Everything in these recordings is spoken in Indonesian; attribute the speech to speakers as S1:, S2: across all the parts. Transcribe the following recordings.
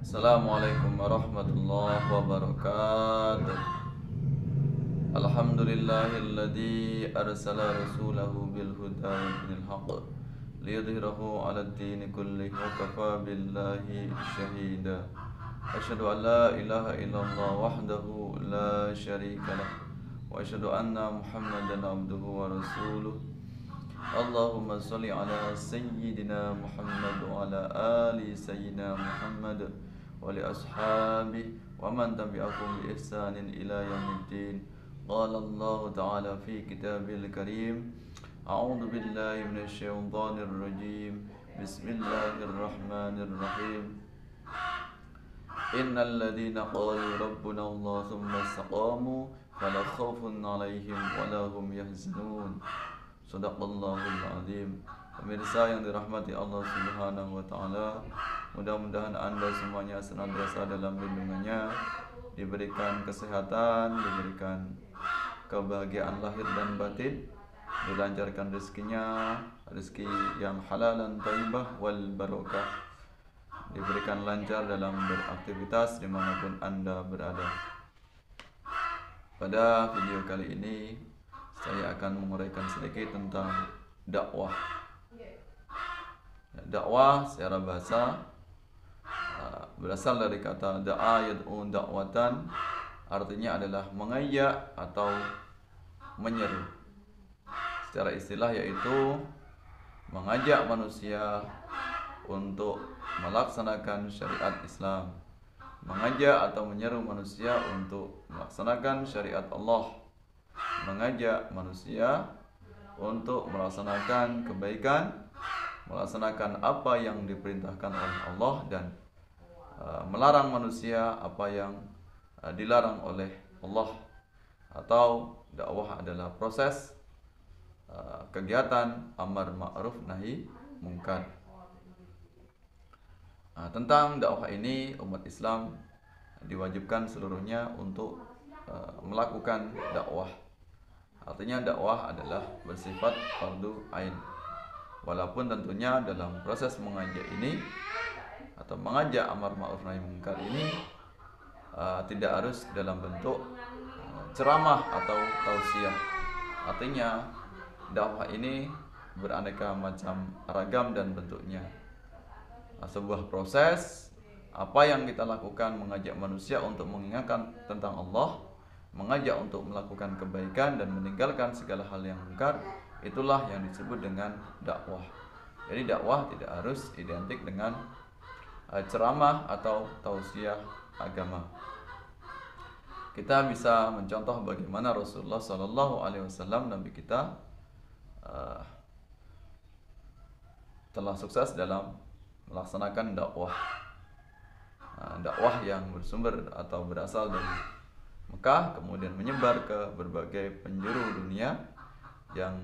S1: Assalamualaikum warahmatullahi wabarakatuh. Alhamdulillahilladzi arsala rasulahu bil huda wa dinil haqq liyudhhirahu 'alad dini kullihi wa kafa billahi shahida. Asyhadu an la ilaha illallah wahdahu la syarika lah wa asyhadu anna Muhammadan abduhu wa rasuluh. Allahumma sholli ala sayyidina Muhammad wa ala ali sayyidina Muhammad wa li ashabi wa man tabi'akum bi ihsanin ila yaumiddin. Qala Allah ta'ala fi kitabil karim, a'udzu billahi minasy syaithanir rajim. Bismillahirrahmanirrahim. Innal ladzina qalu rabbuna Allah tsumma istaqamu fala khaufun 'alaihim wa la hum yahzanun. Shadaqallahul azim. Pemirsa yang dirahmati Allah Subhanahu wa taala, mudah-mudahan Anda semuanya senantiasa dalam lindungannya, diberikan kesehatan, diberikan kebahagiaan lahir dan batin, dilancarkan rezekinya, rezeki yang halal dan thayyibah wal barakah, diberikan lancar dalam beraktivitas dimanapun Anda berada. Pada video kali ini saya akan menguraikan sedikit tentang dakwah. Dakwah secara bahasa berasal dari kata da'a yad'u da'watan, artinya adalah mengajak atau menyeru. Secara istilah yaitu mengajak manusia untuk melaksanakan syariat Islam, mengajak atau menyeru manusia untuk melaksanakan syariat Allah, mengajak manusia untuk melaksanakan kebaikan, melaksanakan apa yang diperintahkan oleh Allah, dan melarang manusia apa yang dilarang oleh Allah. Atau dakwah adalah proses kegiatan amar ma'ruf nahi mungkar. Tentang dakwah ini, umat Islam diwajibkan seluruhnya untuk melakukan dakwah. Artinya dakwah adalah bersifat fardu ain. Walaupun tentunya dalam proses mengajak ini atau mengajak amar ma'ruf nahi mungkar ini tidak harus dalam bentuk ceramah atau tausiah. Artinya dakwah ini beraneka macam ragam dan bentuknya. Sebuah proses apa yang kita lakukan mengajak manusia untuk mengingatkan tentang Allah, mengajak untuk melakukan kebaikan dan meninggalkan segala hal yang mungkar, itulah yang disebut dengan dakwah. Jadi dakwah tidak harus identik dengan ceramah atau tausiah agama. Kita bisa mencontoh bagaimana Rasulullah SAW, Nabi kita, telah sukses dalam melaksanakan dakwah. Dakwah yang bersumber atau berasal dari Mekah, kemudian menyebar ke berbagai penjuru dunia yang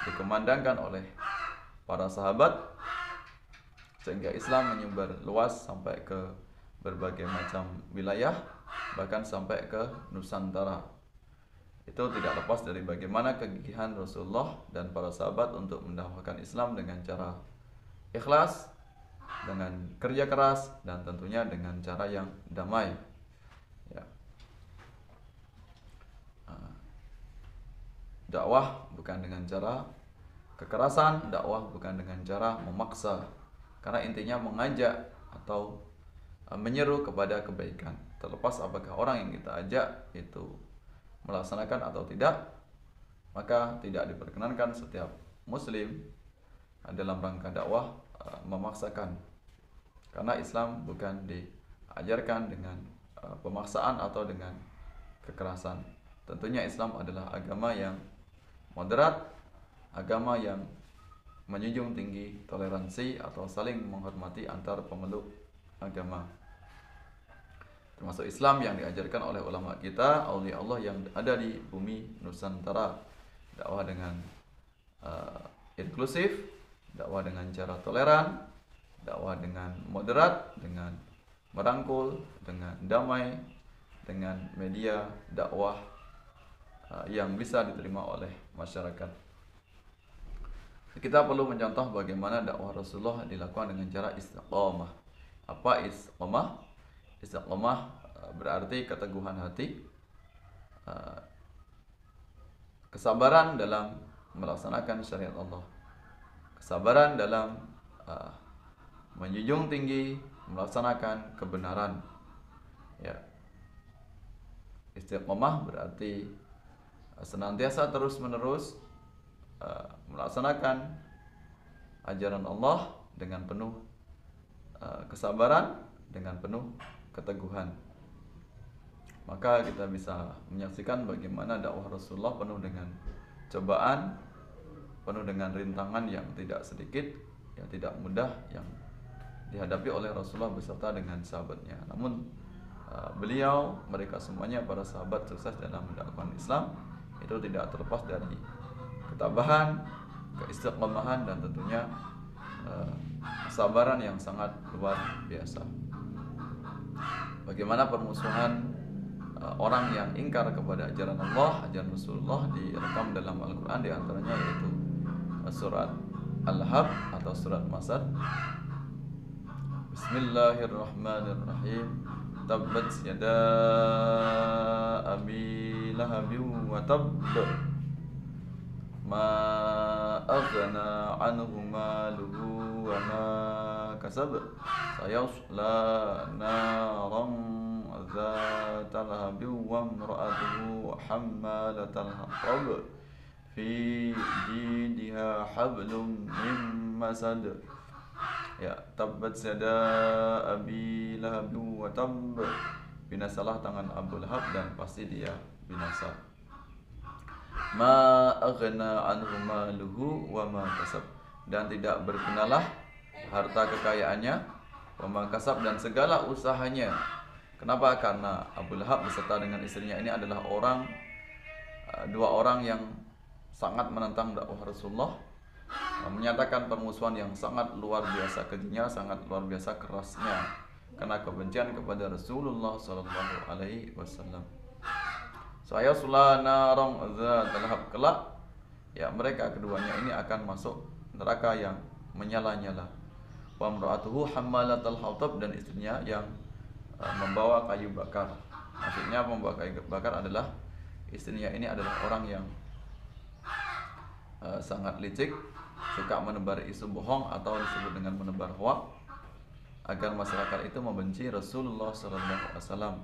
S1: dikumandangkan oleh para sahabat, sehingga Islam menyebar luas sampai ke berbagai macam wilayah, bahkan sampai ke Nusantara. Itu tidak lepas dari bagaimana kegigihan Rasulullah dan para sahabat untuk mendakwahkan Islam dengan cara ikhlas, dengan kerja keras, dan tentunya dengan cara yang damai. Dakwah bukan dengan cara kekerasan, dakwah bukan dengan cara memaksa, karena intinya mengajak atau menyeru kepada kebaikan. Terlepas apakah orang yang kita ajak itu melaksanakan atau tidak, maka tidak diperkenankan setiap muslim dalam rangka dakwah memaksakan, karena Islam bukan diajarkan dengan pemaksaan atau dengan kekerasan. Tentunya Islam adalah agama yang moderat, agama yang menjunjung tinggi toleransi atau saling menghormati antar pemeluk agama. Termasuk Islam yang diajarkan oleh ulama kita, aulia Allah yang ada di bumi Nusantara. Dakwah dengan inklusif, dakwah dengan cara toleran, dakwah dengan moderat, dengan merangkul, dengan damai, dengan media dakwah yang bisa diterima oleh masyarakat. Kita perlu mencontoh bagaimana dakwah Rasulullah dilakukan dengan cara istiqomah. Apa istiqomah? Istiqomah berarti keteguhan hati, kesabaran dalam melaksanakan syariat Allah, kesabaran dalam menjunjung tinggi melaksanakan kebenaran. Ya, istiqomah berarti senantiasa terus-menerus melaksanakan ajaran Allah dengan penuh kesabaran, dengan penuh keteguhan. Maka kita bisa menyaksikan bagaimana dakwah Rasulullah penuh dengan cobaan, penuh dengan rintangan yang tidak sedikit, yang tidak mudah, yang dihadapi oleh Rasulullah beserta dengan sahabatnya. Namun mereka semuanya para sahabat sukses dalam mendakwahkan Islam itu tidak terlepas dari ketabahan, keistiqomahan, dan tentunya kesabaran yang sangat luar biasa. Bagaimana permusuhan orang yang ingkar kepada ajaran Allah, ajaran Rasulullah direkam dalam Al-Quran, di antaranya yaitu surat Al-Lahab atau surat Masad. Bismillahirrahmanirrahim. Tabbat yada abi lahabin wa tabb, ma aghna anhu maluhu wa ma kasab, sayasla naran zatal lahabi wa imra'atuhu hammalatal hatab fi jidha hablum min masad. Ya, tabbat yada abi lahab wa tabb, binasalah tangan Abu Lahab dan pasti dia binasa. Ma aghna anhu maluhu wa ma kasab, dan tidak bergunalah harta kekayaannya, wa ma kasab, dan segala usahanya. Kenapa? Karena Abu Lahab beserta dengan istrinya ini adalah dua orang yang sangat menentang dakwah Rasulullah, menyatakan permusuhan yang sangat luar biasa kejinya, sangat luar biasa kerasnya, karena kebencian kepada Rasulullah sallallahu alaihi wasallam. Saya sulana rong zatalahab, kelak ya mereka keduanya ini akan masuk neraka yang menyala-nyala. Wa imra'atuhu hammalatal hatab, dan istrinya yang membawa kayu bakar. Maksudnya membawa kayu bakar adalah istrinya ini adalah orang yang sangat licik, suka menebar isu bohong atau disebut dengan menebar hoak agar masyarakat itu membenci Rasulullah SAW.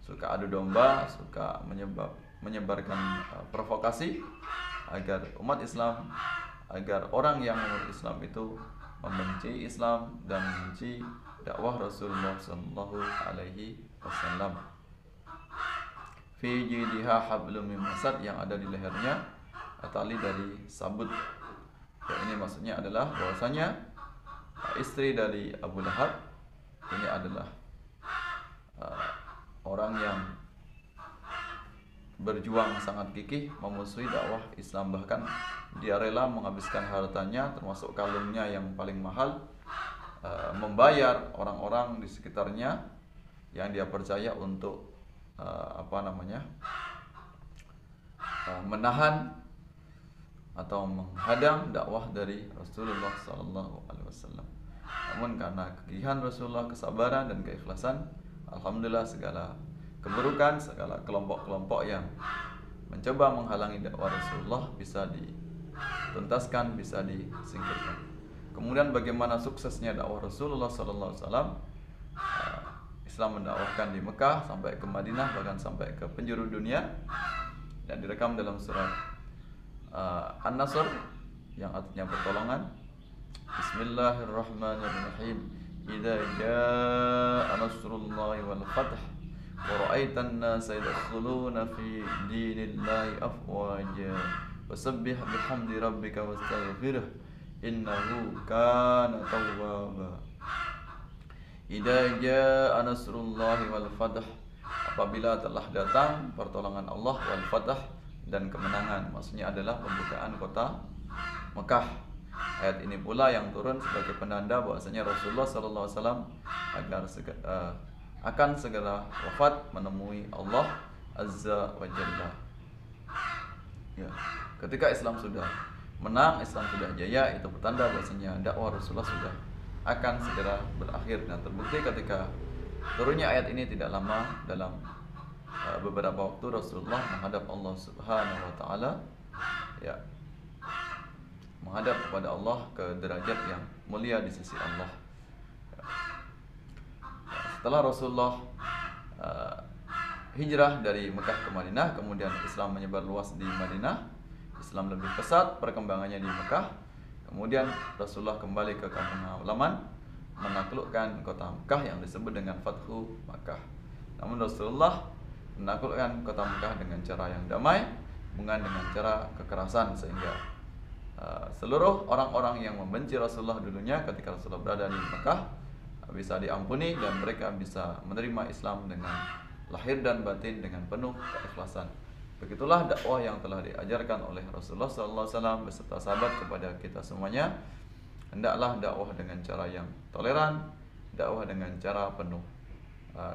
S1: Suka adu domba, suka menyebarkan provokasi agar umat Islam, agar orang yang menurut Islam itu membenci Islam dan membenci dakwah Rasulullah SAW. Fi jidha hablum min masad, yang ada di lehernya tali dari sabut. Ya, ini maksudnya adalah bahwasanya istri dari Abu Lahab ini adalah orang yang berjuang sangat gigih memusuhi dakwah Islam, bahkan dia rela menghabiskan hartanya termasuk kalungnya yang paling mahal, membayar orang-orang di sekitarnya yang dia percaya untuk menahan atau menghadang dakwah dari Rasulullah SAW. Namun karena kegigihan Rasulullah, kesabaran dan keikhlasan, alhamdulillah segala keburukan, segala kelompok-kelompok yang mencoba menghalangi dakwah Rasulullah bisa dituntaskan, bisa disingkirkan. Kemudian bagaimana suksesnya dakwah Rasulullah SAW? Islam mendakwahkan di Mekah sampai ke Madinah, bahkan sampai ke penjuru dunia, dan direkam dalam surat An-Nasr yang artinya pertolongan. Bismillahirrahmanirrahim. Idza jaa nasrullahi wal fath wa ra'aitan nasa yadkhuluna fi dinillahi afwaja wasabbih bihamdi rabbika wastaghfirhu innahu kana tawwaba. Idza jaa nasrullahi wal fath, apabila telah datang pertolongan Allah, wal fath, dan kemenangan, maksudnya adalah pembukaan kota Mekah. Ayat ini pula yang turun sebagai penanda bahwasanya Rasulullah SAW agar akan segera wafat menemui Allah Azza wa Jalla. Ya, ketika Islam sudah menang, Islam sudah jaya, itu pertanda bahwasanya dakwah Rasulullah sudah akan segera berakhir. Dan terbukti ketika turunnya ayat ini tidak lama, dalam beberapa waktu Rasulullah menghadap Allah Subhanahu wa taala, ya, menghadap kepada Allah ke derajat yang mulia di sisi Allah. Setelah Rasulullah hijrah dari Mekah ke Madinah, kemudian Islam menyebar luas di Madinah, Islam lebih pesat perkembangannya di Mekah. Kemudian Rasulullah kembali ke kampung halaman, menaklukkan kota Mekah yang disebut dengan Fathu Makkah. Namun Rasulullah menaklukkan kota Mekah dengan cara yang damai, bukan dengan cara kekerasan, sehingga seluruh orang-orang yang membenci Rasulullah dulunya ketika Rasulullah berada di Mekah bisa diampuni dan mereka bisa menerima Islam dengan lahir dan batin dengan penuh keikhlasan. Begitulah dakwah yang telah diajarkan oleh Rasulullah SAW beserta sahabat kepada kita semuanya. Hendaklah dakwah dengan cara yang toleran, dakwah dengan cara penuh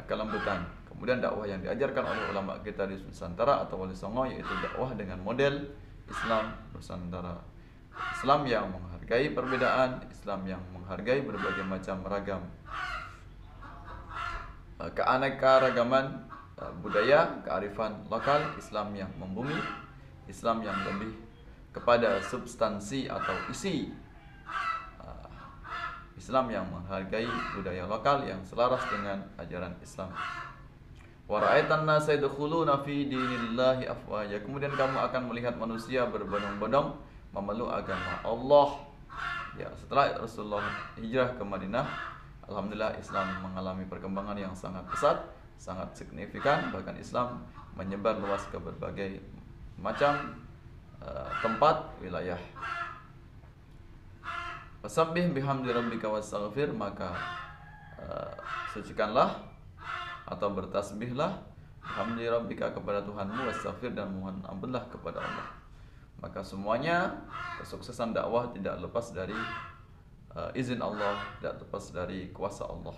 S1: kelembutan. Kemudian dakwah yang diajarkan oleh ulama kita di Nusantara atau Wali Songo, yaitu dakwah dengan model Islam Nusantara. Islam yang menghargai perbedaan, Islam yang menghargai berbagai macam ragam keanekaragaman budaya, kearifan lokal, Islam yang membumi, Islam yang lebih kepada substansi atau isi, Islam yang menghargai budaya lokal yang selaras dengan ajaran Islam. Wa ra'aitan nasa yadkhuluna fi dinillahi afwaja. Kemudian kamu akan melihat manusia berbondong-bondong memeluk agama Allah. Ya, setelah Rasulullah hijrah ke Madinah, alhamdulillah Islam mengalami perkembangan yang sangat pesat, sangat signifikan. Bahkan Islam menyebar luas ke berbagai macam tempat wilayah. Fasabbih bihamdi rabbika wastaghfir, maka sucikanlah atau bertasbihlah bihamdi rabbika kepada Tuhanmu, wastaghfir, dan mohon ampunlah kepada Allah. Maka semuanya kesuksesan dakwah tidak lepas dari izin Allah, tidak lepas dari kuasa Allah.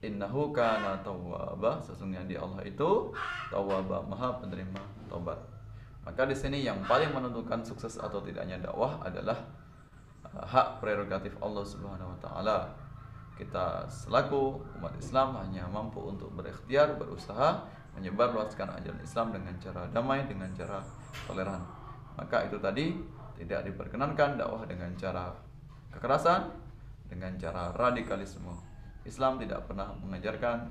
S1: Innahu kana tawwaba, sesungguhnya di Allah itu tawwaba, maha penerima taubat. Maka di sini yang paling menentukan sukses atau tidaknya dakwah adalah hak prerogatif Allah Subhanahu wa taala. Kita selaku umat Islam hanya mampu untuk berikhtiar, berusaha menyebarluaskan ajaran Islam dengan cara damai, dengan cara toleran. Maka itu tadi tidak diperkenankan dakwah dengan cara kekerasan, dengan cara radikalisme. Islam tidak pernah mengajarkan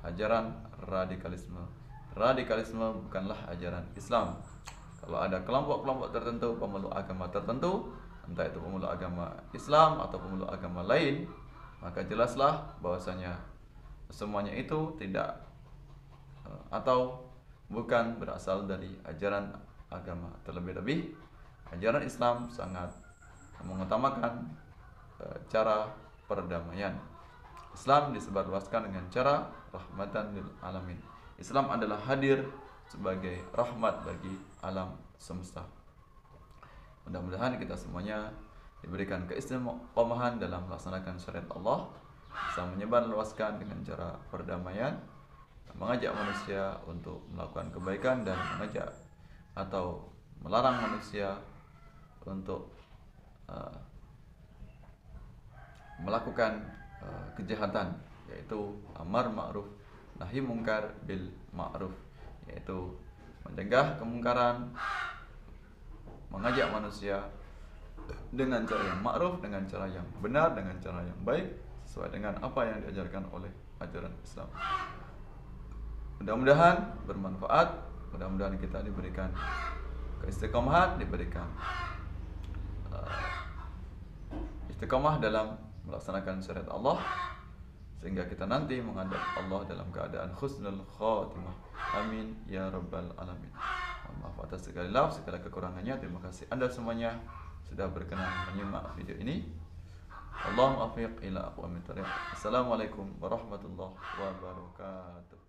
S1: ajaran radikalisme. Radikalisme bukanlah ajaran Islam. Kalau ada kelompok-kelompok tertentu, pemeluk agama tertentu, entah itu pemeluk agama Islam atau pemeluk agama lain, maka jelaslah bahwasanya semuanya itu tidak atau bukan berasal dari ajaran agama. Terlebih-lebih ajaran Islam sangat mengutamakan cara perdamaian. Islam disebarluaskan dengan cara rahmatan lil alamin. Islam adalah hadir sebagai rahmat bagi alam semesta. Mudah-mudahan kita semuanya diberikan keistiqomahan dalam melaksanakan syariat Allah, bisa menyebarluaskan dengan cara perdamaian, mengajak manusia untuk melakukan kebaikan, dan mengajak atau melarang manusia untuk melakukan kejahatan, yaitu amar ma'ruf nahi mungkar bil ma'ruf, yaitu mencegah kemungkaran, mengajak manusia dengan cara yang ma'ruf, dengan cara yang benar, dengan cara yang baik, sesuai dengan apa yang diajarkan oleh ajaran Islam. Mudah-mudahan bermanfaat, mudah-mudahan kita diberikan keistiqomahan, diberikan istiqomah dalam melaksanakan syariat Allah, sehingga kita nanti menghadap Allah dalam keadaan husnul khatimah. Amin ya rabbal alamin. Maaf atas segala kekurangannya. Terima kasih Anda semuanya sudah berkenan menyimak video ini. Allahumma afiq ila aqwamit thariq. Assalamualaikum warahmatullahi wabarakatuh.